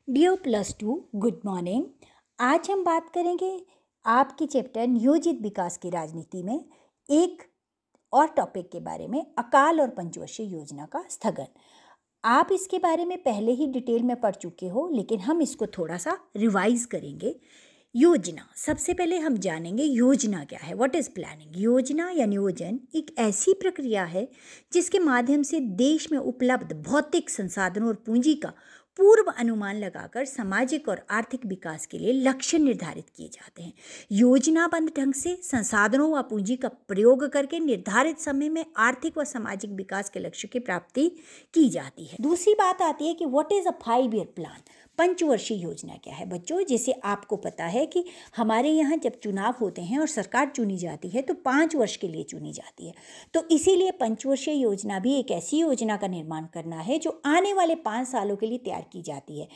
Dear +2 good morning. आज हम बात करेंगे आपके चैप्टर नियोजित विकास की राजनीति में एक और टॉपिक के बारे में, अकाल और पंचवर्षीय योजना का स्थगन। आप इसके बारे में पहले ही डिटेल में पढ़ चुके हो, लेकिन हम इसको थोड़ा सा रिवाइज करेंगे। योजना, सबसे पहले हम जानेंगे योजना क्या है। What is planning? योजना या नियोजन एक ऐसी प्रक्रिया है जिसके माध्यम से देश में उपलब्ध भौतिक संसाधनों और पूंजी का पूर्व अनुमान लगाकर सामाजिक और आर्थिक विकास के लिए लक्ष्य निर्धारित किए जाते हैं। योजनाबद्ध ढंग से संसाधनों व पूंजी का प्रयोग करके निर्धारित समय में आर्थिक व सामाजिक विकास के लक्ष्य की प्राप्ति की जाती है। दूसरी बात आती है कि what is a 5 year plan? पंचवर्षीय योजना क्या है बच्चों? जैसे आपको पता है कि हमारे यहाँ जब चुनाव होते हैं और सरकार चुनी जाती है तो 5 वर्ष के लिए चुनी जाती है। तो इसीलिए पंचवर्षीय योजना भी एक ऐसी योजना का निर्माण करना है जो आने वाले 5 सालों के लिए तैयार की जाती है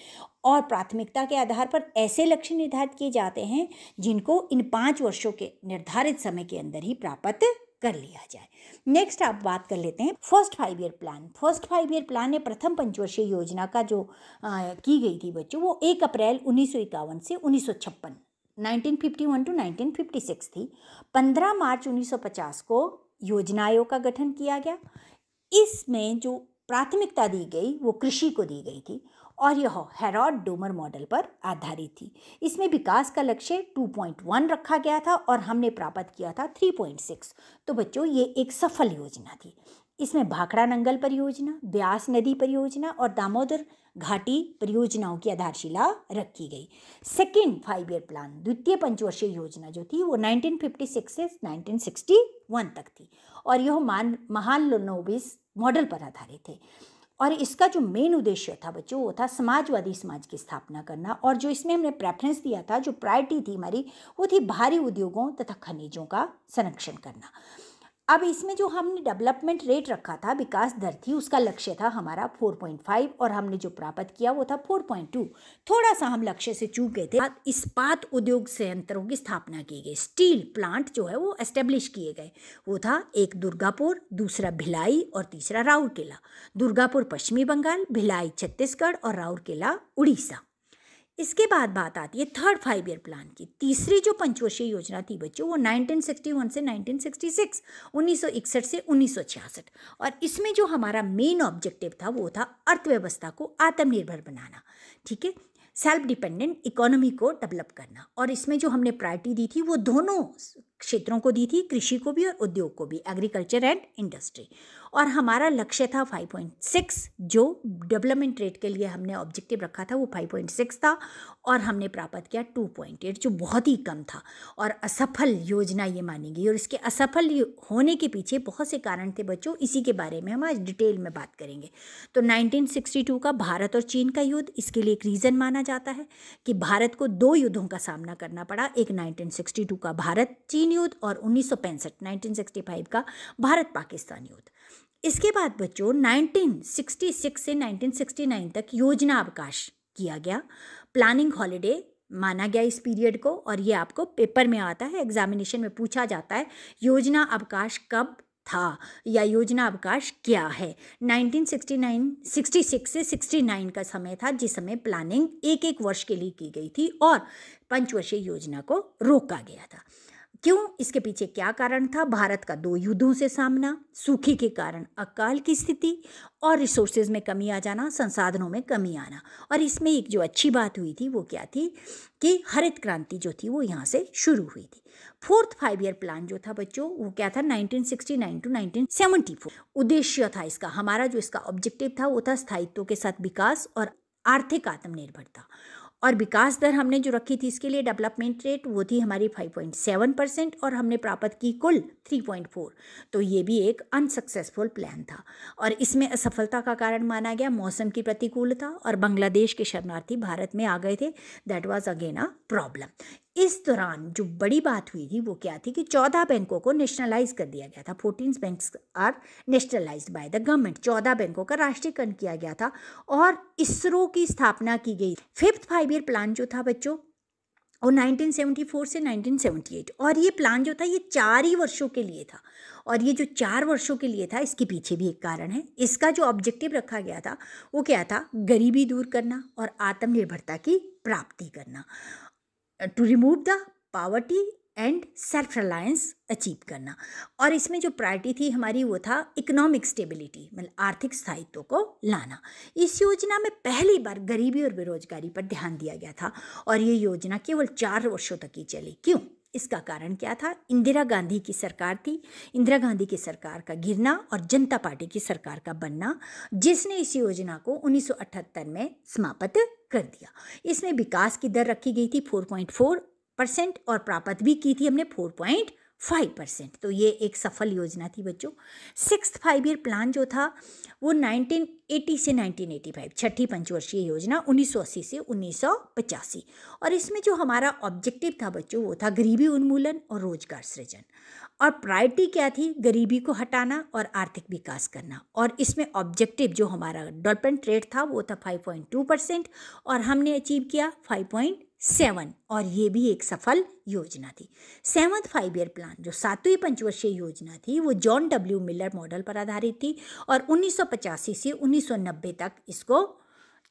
और प्राथमिकता के आधार पर ऐसे लक्ष्य निर्धारित किए जाते हैं जिनको इन 5 वर्षों के निर्धारित समय के अंदर ही प्राप्त कर लिया जाए। नेक्स्ट आप बात कर लेते हैं first 5 year plan. First 5 year plan में प्रथम पंचवर्षीय योजना का जो की गई थी बच्चों, वो 1 अप्रैल 1951 से 1956 1951 टू 1956 थी। 15 मार्च 1950 को योजना आयोग का गठन किया गया। इसमें जो प्राथमिकता दी गई वो कृषि को दी गई थी और यह हेरोड डोमर मॉडल पर आधारित थी। इसमें विकास का लक्ष्य 2.1 रखा गया था और हमने प्राप्त किया था 3.6। तो बच्चों ये एक सफल योजना थी। इसमें भाखड़ा नंगल परियोजना, ब्यास नदी परियोजना और दामोदर घाटी परियोजनाओं की आधारशिला रखी गई। सेकेंड 5 ईयर प्लान, द्वितीय पंचवर्षीय योजना जो थी वो 1956 से 1961 तक थी और यह महालनोबिस मॉडल पर आधारित थे। और इसका जो मेन उद्देश्य था बच्चों वो था समाजवादी समाज की स्थापना करना। और जो इसमें हमने प्रेफरेंस दिया था, जो प्रायोरिटी थी हमारी, वो थी भारी उद्योगों तथा खनिजों का संरक्षण करना। अब इसमें जो हमने डेवलपमेंट रेट रखा था, विकास दर थी, उसका लक्ष्य था हमारा 4.5 और हमने जो प्राप्त किया वो था 4.2। थोड़ा सा हम लक्ष्य से चूक गए थे। इस्पात उद्योग संयंत्रों की स्थापना की गई, स्टील प्लांट जो है वो एस्टेब्लिश किए गए। वो था एक दुर्गापुर, दूसरा भिलाई और तीसरा राउरकेला। दुर्गापुर पश्चिमी बंगाल, भिलाई छत्तीसगढ़ और राउरकेला उड़ीसा। इसके बाद बात आती है थर्ड 5 ईयर प्लान की। तीसरी जो पंचवर्षीय योजना थी बच्चों वो 1961 से 1966, 1961 से 1966। और इसमें जो हमारा मेन ऑब्जेक्टिव था वो था अर्थव्यवस्था को आत्मनिर्भर बनाना, ठीक है, सेल्फ डिपेंडेंट इकोनॉमी को डेवलप करना। और इसमें जो हमने प्रायोरिटी दी थी वो दोनों क्षेत्रों को दी थी, कृषि को भी और उद्योग को भी, एग्रीकल्चर एंड इंडस्ट्री। और हमारा लक्ष्य था 5.6, जो डेवलपमेंट रेट के लिए हमने ऑब्जेक्टिव रखा था वो 5.6 था और हमने प्राप्त किया 2.8, जो बहुत ही कम था और असफल योजना ये मानी गई। और इसके असफल होने के पीछे बहुत से कारण थे बच्चों, इसी के बारे में हम आज डिटेल में बात करेंगे। तो 1962 का भारत और चीन का युद्ध इसके लिए एक रीज़न माना जाता है कि भारत को 2 युद्धों का सामना करना पड़ा, एक 1962 का भारत चीन युद्ध और 1965 का भारत पाकिस्तान युद्ध। इसके बाद बच्चों 1966 से 1969 तक योजना अवकाश किया गया, प्लानिंग हॉलिडे माना गया इस पीरियड को। और ये आपको पेपर में आता है, एग्जामिनेशन में पूछा जाता है योजना अवकाश कब था या योजना अवकाश क्या है। 1966 से 69 का समय था जिस समय प्लानिंग एक वर्ष के लिए की गई थी और पंचवर्षीय योजना को रोका गया था। क्यों? इसके पीछे क्या कारण था? भारत का 2 युद्धों से सामना, सूखे के कारण अकाल की स्थिति और रिसोर्सेज में कमी आ जाना, संसाधनों में कमी आना। और इसमें एक जो अच्छी बात हुई थी वो क्या थी कि हरित क्रांति जो थी वो यहाँ से शुरू हुई थी। फोर्थ 5 ईयर प्लान जो था बच्चों वो क्या था? 1969 टू 1974। उद्देश्य था इसका, हमारा जो इसका ऑब्जेक्टिव था वो था स्थायित्व के साथ विकास और आर्थिक आत्मनिर्भरता। और विकास दर हमने जो रखी थी इसके लिए डेवलपमेंट रेट वो थी हमारी 5.7% और हमने प्राप्त की कुल 3.4। तो ये भी एक अनसक्सेसफुल प्लान था और इसमें असफलता का कारण माना गया मौसम की प्रतिकूलता और बांग्लादेश के शरणार्थी भारत में आ गए थे। That was again a problem. इस दौरान जो बड़ी बात हुई थी वो क्या थी कि 14 बैंकों को नेशनलाइज कर दिया गया था। 14 banks are nationalised by the government. 14 बैंकों का राष्ट्रीयकरण किया गया था और इसरो की स्थापना की गई। फिफ्थ 5 ईयर प्लान जो था बच्चों और 1974 से 1978, और ये प्लान जो था ये 4 ही वर्षों के लिए था। और ये जो 4 वर्षों के लिए था, इसके पीछे भी एक कारण है। इसका जो ऑब्जेक्टिव रखा गया था वो क्या था? गरीबी दूर करना और आत्मनिर्भरता की प्राप्ति करना, to remove the poverty and self reliance achieve करना। और इसमें जो प्रायोरिटी थी हमारी वो था इकोनॉमिक स्टेबिलिटी, मतलब आर्थिक स्थायित्व को लाना। इस योजना में पहली बार गरीबी और बेरोजगारी पर ध्यान दिया गया था, और ये योजना केवल 4 वर्षों तक ही चली। क्यों? इसका कारण क्या था? इंदिरा गांधी की सरकार थी। इंदिरा गांधी की सरकार का गिरना और जनता पार्टी की सरकार का बनना, जिसने इस योजना को 1978 में समाप्त कर दिया। इसमें विकास की दर रखी गई थी 4.4% और प्राप्त भी की थी हमने 4.5%। तो ये एक सफल योजना थी बच्चों। 6th 5 ईयर प्लान जो था वो 1980 से 1985, छठी पंचवर्षीय योजना 1980 से 1985। और इसमें जो हमारा ऑब्जेक्टिव था बच्चों वो था गरीबी उन्मूलन और रोजगार सृजन। और प्रायोरिटी क्या थी? गरीबी को हटाना और आर्थिक विकास करना। और इसमें ऑब्जेक्टिव जो हमारा डेवलपमेंट रेट था वो था 5.2%, और हमने अचीव किया 5.7, और ये भी एक सफल योजना थी। 7th 5 ईयर प्लान जो 7वीं पंचवर्षीय योजना थी वो जॉन डब्ल्यू मिलर मॉडल पर आधारित थी, और 1985 से 1990 तक इसको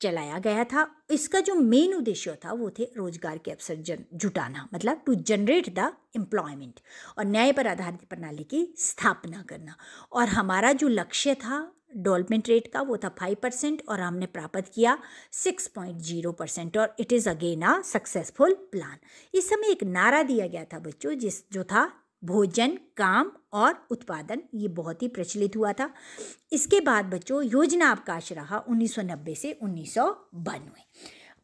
चलाया गया था। इसका जो मेन उद्देश्य था वो थे रोजगार के अवसर जुटाना, मतलब टू जनरेट द एम्प्लॉयमेंट, और न्याय पर आधारित प्रणाली की स्थापना करना। और हमारा जो लक्ष्य था डेवलपमेंट रेट का वो था 5%, और हमने प्राप्त किया 6.0%, और it is again a successful plan. इस समय एक नारा दिया गया था बच्चों जो था भोजन, काम और उत्पादन। ये बहुत ही प्रचलित हुआ था। इसके बाद बच्चों योजना अवकाश रहा 1990 से 1992।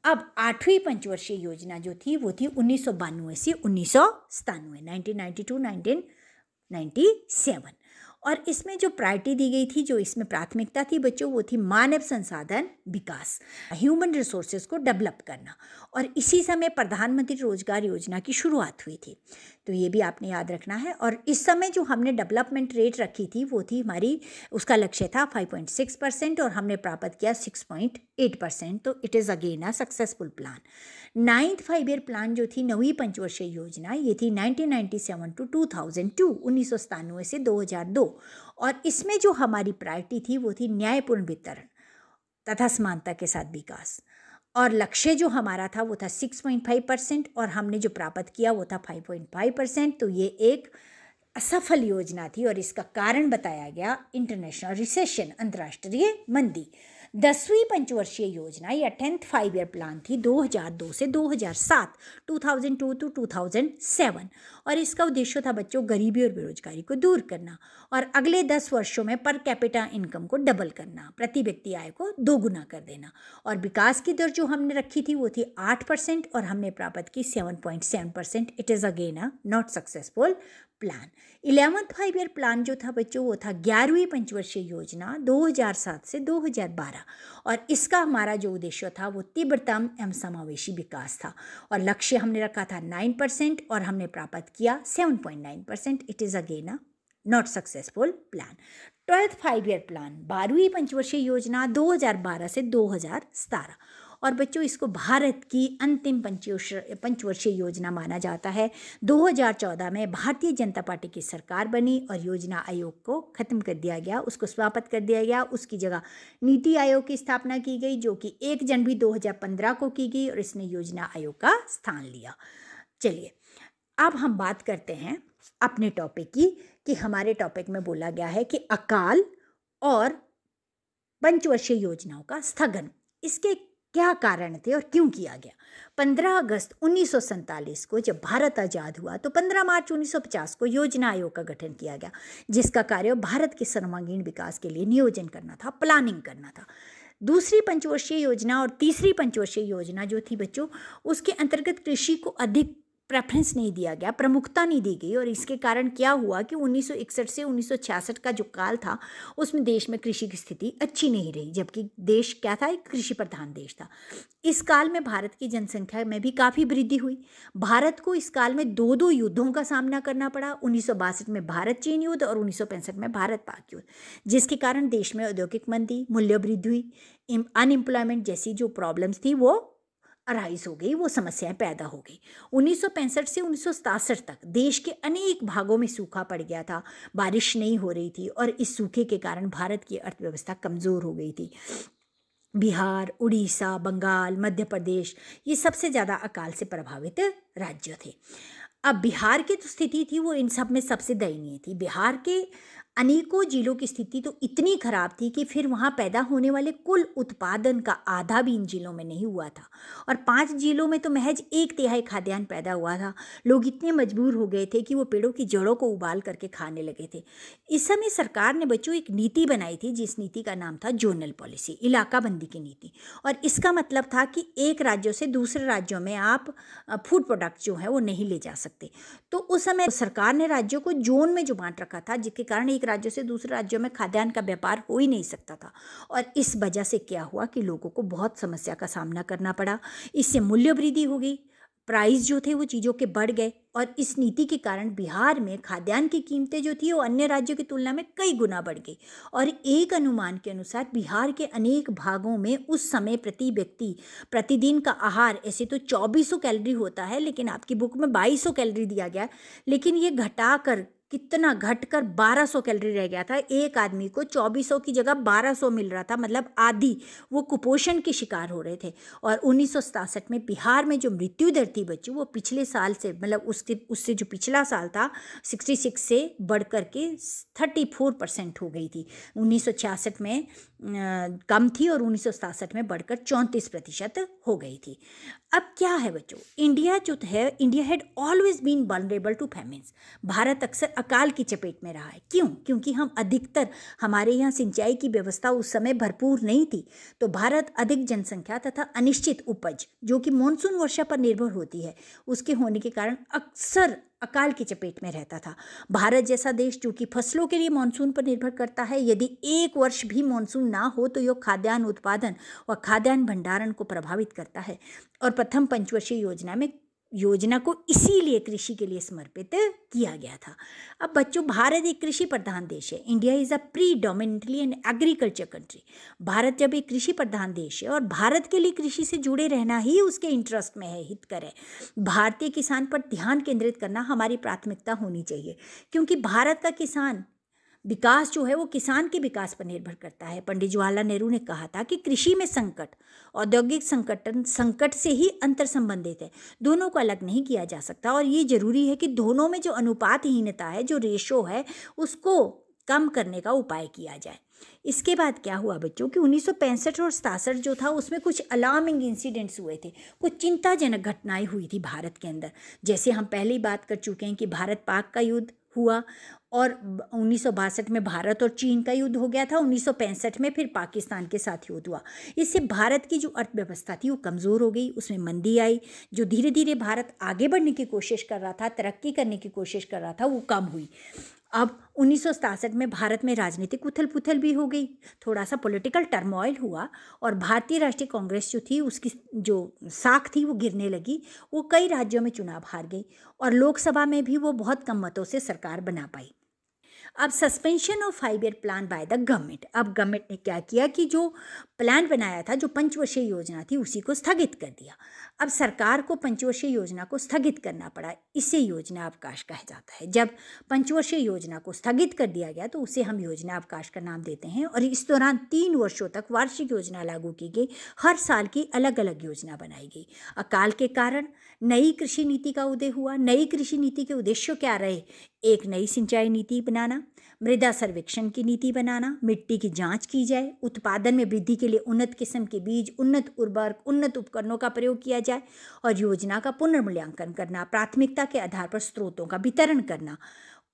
अब 8वीं पंचवर्षीय योजना जो थी वो थी 1992 से 1997, 1997। और इसमें जो प्रायोरिटी दी गई थी, जो इसमें प्राथमिकता थी बच्चों, वो थी मानव संसाधन विकास, ह्यूमन रिसोर्सेज को डेवलप करना। और इसी समय प्रधानमंत्री रोजगार योजना की शुरुआत हुई थी, तो ये भी आपने याद रखना है। और इस समय जो हमने डेवलपमेंट रेट रखी थी वो थी हमारी, उसका लक्ष्य था 5.6%, और हमने प्राप्त किया 6.8%, तो it is again a successful plan. 9th 5 year plan जो थी 9वीं पंचवर्षीय योजना, ये थी 1997 to 2002, 1997 से 2002। और इसमें जो हमारी प्रायोरिटी थी वो थी न्यायपूर्ण वितरण तथा समानता के साथ विकास। और लक्ष्य जो हमारा था वो था 6.5%, और हमने जो प्राप्त किया वो था 5.5%। तो ये एक असफल योजना थी, और इसका कारण बताया गया इंटरनेशनल रिसेशन, अंतर्राष्ट्रीय मंदी। 10वीं पंचवर्षीय योजना या 10th 5 ईयर प्लान थी 2002 से 2007, 2002 to 2007। और इसका उद्देश्य था बच्चों गरीबी और बेरोजगारी को दूर करना, और अगले 10 वर्षों में पर कैपिटा इनकम को डबल करना, प्रति व्यक्ति आय को 2 गुना कर देना। और विकास की दर जो हमने रखी थी वो थी 8%, और हमने प्राप्त की 7.7%। It is again a not successful plan. 11th 5 year plan जो था बच्चों वो था 11वीं पंचवर्षीय योजना 2007 से 2012, और इसका हमारा जो उद्देश्य था वो तीव्रतम एवं समावेशी विकास था। और लक्ष्य हमने रखा था 9%, और हमने प्राप्त किया 7.9%। It is again a not successful plan. 12th 5 year plan 12वीं पंचवर्षीय योजना 2012 से 2017, और बच्चों इसको भारत की अंतिम पंचवर्षीय योजना माना जाता है। 2014 में भारतीय जनता पार्टी की सरकार बनी, और योजना आयोग को ख़त्म कर दिया गया, उसको समाप्त कर दिया गया। उसकी जगह नीति आयोग की स्थापना की गई, जो कि 1 जनवरी 2015 को की गई, और इसने योजना आयोग का स्थान लिया। चलिए अब हम बात करते हैं अपने टॉपिक की, कि हमारे टॉपिक में बोला गया है कि अकाल और पंचवर्षीय योजनाओं का स्थगन, इसके क्या कारण थे और क्यों किया गया। 15 अगस्त 1947 को जब भारत आज़ाद हुआ तो 15 मार्च 1950 को योजना आयोग का गठन किया गया, जिसका कार्य भारत के सर्वांगीण विकास के लिए नियोजन करना था, प्लानिंग करना था। दूसरी पंचवर्षीय योजना और तीसरी पंचवर्षीय योजना जो थी बच्चों, उसके अंतर्गत कृषि को अधिक प्रेफरेंस नहीं दिया गया, प्रमुखता नहीं दी गई। और इसके कारण क्या हुआ कि 1961 से 1966 का जो काल था उसमें देश में कृषि की स्थिति अच्छी नहीं रही, जबकि देश क्या था, एक कृषि प्रधान देश था। इस काल में भारत की जनसंख्या में भी काफ़ी वृद्धि हुई। भारत को इस काल में 2 युद्धों का सामना करना पड़ा, 1962 में भारत चीन युद्ध और 1965 में भारत पाक युद्ध, जिसके कारण देश में औद्योगिक मंदी, मूल्य वृद्धि हुई, अनएम्प्लॉयमेंट जैसी जो प्रॉब्लम्स थी वो अराइज हो गई, वो समस्याएं पैदा हो गई। 1965 से 1967 तक देश के अनेक भागों में सूखा पड़ गया था, बारिश नहीं हो रही थी और इस सूखे के कारण भारत की अर्थव्यवस्था कमज़ोर हो गई थी। बिहार, उड़ीसा, बंगाल, मध्य प्रदेश, ये सबसे ज़्यादा अकाल से प्रभावित राज्य थे। अब बिहार की जो स्थिति थी वो इन सब में सबसे दयनीय थी। बिहार के अनेकों जिलों की स्थिति तो इतनी खराब थी कि फिर वहाँ पैदा होने वाले कुल उत्पादन का आधा भी इन जिलों में नहीं हुआ था, और 5 जिलों में तो महज 1/3 खाद्यान्न पैदा हुआ था। लोग इतने मजबूर हो गए थे कि वो पेड़ों की जड़ों को उबाल करके खाने लगे थे। इस समय सरकार ने बच्चों एक नीति बनाई थी, जिस नीति का नाम था जोनल पॉलिसी, इलाकाबंदी की नीति। और इसका मतलब था कि एक राज्यों से दूसरे राज्यों में आप फूड प्रोडक्ट जो है वो नहीं ले जा सकते। तो उस समय सरकार ने राज्यों को जोन में जो बांट रखा था, जिसके कारण एक राज्यों से दूसरे राज्यों में खाद्यान्न का व्यापार हो ही नहीं सकता था। और इस वजह से क्या हुआ कि लोगों को बहुत समस्या का सामना करना पड़ा। इससे मूल्य वृद्धि हो गई, प्राइस जो थे वो चीज़ों के बढ़ गए, और इस नीति के कारण बिहार में खाद्यान्न की कीमतें जो थी वो अन्य राज्यों की तुलना में कई गुना बढ़ गई। और एक अनुमान के अनुसार बिहार के अनेक भागों में उस समय प्रति व्यक्ति प्रतिदिन का आहार, ऐसे तो 2400 कैलोरी होता है, लेकिन आपकी बुक में 2200 कैलोरी दिया गया, लेकिन ये घटाकर कितना घटकर 1200 कैलोरी रह गया था। एक आदमी को 2400 की जगह 1200 मिल रहा था, मतलब आधी वो कुपोषण के शिकार हो रहे थे। और 1967 में बिहार में जो मृत्यु दर थी बच्चों, वो पिछले साल से, मतलब उससे जो पिछला साल था 66 से बढ़ कर के 34% हो गई थी। 1966 में कम थी और 1967 में बढ़कर 34% हो गई थी। अब क्या है बच्चों, इंडिया जो है, India had always been vulnerable to famines. Bharat अक्सर अकाल की चपेट में रहा है। क्यों? क्योंकि हमारे यहाँ सिंचाई की व्यवस्था उस समय भरपूर नहीं थी। तो भारत अधिक जनसंख्या तथा अनिश्चित उपज, जो कि मानसून वर्षा पर निर्भर होती है, उसके होने के कारण अक्सर अकाल की चपेट में रहता था। भारत जैसा देश जो कि फसलों के लिए मानसून पर निर्भर करता है, यदि एक वर्ष भी मानसून ना हो तो यह खाद्यान्न उत्पादन और खाद्यान्न भंडारण को प्रभावित करता है। और प्रथम पंचवर्षीय योजना को इसीलिए कृषि के लिए समर्पित किया गया था। अब बच्चों, भारत एक कृषि प्रधान देश है। India is a predominantly an agriculture country. Bharat जब एक कृषि प्रधान देश है, और भारत के लिए कृषि से जुड़े रहना ही उसके इंटरेस्ट में है, हितकर है। भारतीय किसान पर ध्यान केंद्रित करना हमारी प्राथमिकता होनी चाहिए, क्योंकि भारत का किसान विकास जो है वो किसान के विकास पर निर्भर करता है। पंडित जवाहरलाल नेहरू ने कहा था कि कृषि में संकट औद्योगिक संकट से ही अंतर संबंधित है, दोनों को अलग नहीं किया जा सकता। और ये जरूरी है कि दोनों में जो अनुपातहीनता है, जो रेशो है, उसको कम करने का उपाय किया जाए। इसके बाद क्या हुआ बच्चों कि 1965 और 67 जो था, उसमें कुछ अलार्मिंग इंसिडेंट्स हुए थे, कुछ चिंताजनक घटनाएं हुई थी भारत के अंदर। जैसे हम पहले ही बात कर चुके हैं कि भारत पाक का युद्ध हुआ, और 1962 में भारत और चीन का युद्ध हो गया था। 1965 में फिर पाकिस्तान के साथ युद्ध हुआ। इससे भारत की जो अर्थव्यवस्था थी वो कमज़ोर हो गई, उसमें मंदी आई। जो धीरे धीरे भारत आगे बढ़ने की कोशिश कर रहा था, तरक्की करने की कोशिश कर रहा था, वो कम हुई। अब 1967 में भारत में राजनीतिक उथल पुथल भी हो गई, थोड़ा सा पॉलिटिकल टर्मोइल हुआ, और भारतीय राष्ट्रीय कांग्रेस जो थी, उसकी जो साख थी वो गिरने लगी। वो कई राज्यों में चुनाव हार गई, और लोकसभा में भी वो बहुत कम मतों से सरकार बना पाई। अब suspension of 5 year plan bye the government. अब गवर्नमेंट ने क्या किया कि जो प्लान बनाया था, जो पंचवर्षीय योजना थी, उसी को स्थगित कर दिया। अब सरकार को पंचवर्षीय योजना को स्थगित करना पड़ा, इसे योजना अवकाश कहा जाता है। जब पंचवर्षीय योजना को स्थगित कर दिया गया तो उसे हम योजना अवकाश का नाम देते हैं। और इस दौरान 3 वर्षों तक वार्षिक योजना लागू की गई, हर साल की अलग अलग योजना बनाई गई। अकाल के कारण नई कृषि नीति का उदय हुआ। नई कृषि नीति के उद्देश्य क्या रहे? एक नई सिंचाई नीति बनाना, मृदा सर्वेक्षण की नीति बनाना, मिट्टी की जांच की जाए, उत्पादन में वृद्धि के लिए उन्नत किस्म के बीज, उन्नत उर्वरक, उन्नत उपकरणों का प्रयोग किया जाए, और योजना का पुनर्मूल्यांकन करना, प्राथमिकता के आधार पर स्रोतों का वितरण करना।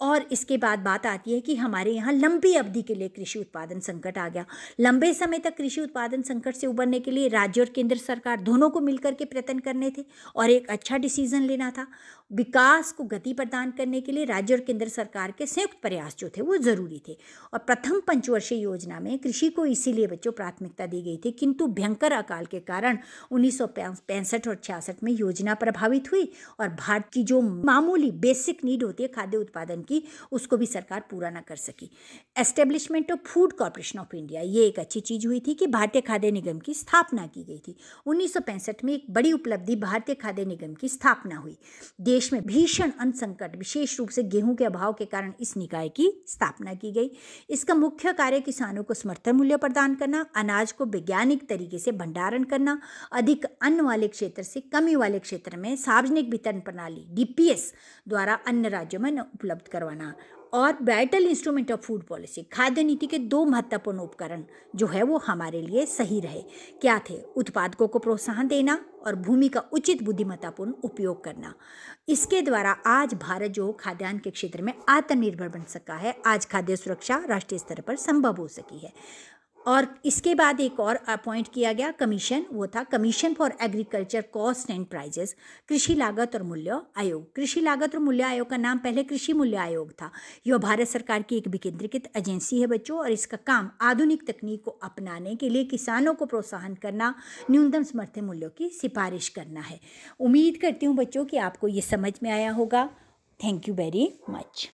और इसके बाद बात आती है कि हमारे यहाँ लंबी अवधि के लिए कृषि उत्पादन संकट आ गया। लंबे समय तक कृषि उत्पादन संकट से उबरने के लिए राज्य और केंद्र सरकार दोनों को मिलकर के प्रयत्न करने थे और एक अच्छा डिसीजन लेना था। विकास को गति प्रदान करने के लिए राज्य और केंद्र सरकार के संयुक्त प्रयास जो थे वो ज़रूरी थे। और प्रथम पंचवर्षीय योजना में कृषि को इसीलिए बच्चों प्राथमिकता दी गई थी, किंतु भयंकर अकाल के कारण 1965 और 66 में योजना प्रभावित हुई और भारत की जो मामूली बेसिक नीड होती है खाद्य उत्पादन की, उसको भी सरकार पूरा ना कर सकी। Establishment of food corporation of India, ये एक अच्छी चीज़ हुई थी कि भारतीय खाद्य निगम की स्थापना की गई थी। 1965 में एक बड़ी उपलब्धि भारतीय खाद्य निगम की स्थापना हुई। देश में भीषण अन्न संकट, विशेष रूप से गेहूं के अभाव के कारण इस निकाय की स्थापना की गई। इसका मुख्य कार्य किसानों को समर्थन मूल्य प्रदान करना, अनाज को वैज्ञानिक तरीके से भंडारण करना, अधिक अन्न वाले क्षेत्र से कमी वाले क्षेत्र में सार्वजनिक वितरण प्रणाली डीपीएस द्वारा अन्य राज्यों में उपलब्ध करवाना, और vital instrument of food policy, खाद्य नीति के दो महत्वपूर्ण उपकरण जो है वो हमारे लिए सही रहे। क्या थे? उत्पादकों को प्रोत्साहन देना और भूमि का उचित बुद्धिमत्तापूर्ण उपयोग करना। इसके द्वारा आज भारत जो खाद्यान्न के क्षेत्र में आत्मनिर्भर बन सका है। आज खाद्य सुरक्षा राष्ट्रीय स्तर पर संभव हो सकी है। और इसके बाद एक और अपॉइंट किया गया कमीशन, वो था commission for agriculture cost and prices, कृषि लागत और मूल्य आयोग। कृषि लागत और मूल्य आयोग का नाम पहले कृषि मूल्य आयोग था। यह भारत सरकार की एक विकेंद्रीकृत एजेंसी है बच्चों, और इसका काम आधुनिक तकनीक को अपनाने के लिए किसानों को प्रोत्साहन करना, न्यूनतम समर्थन मूल्यों की सिफारिश करना है। उम्मीद करती हूँ बच्चों कि आपको ये समझ में आया होगा। Thank you very much.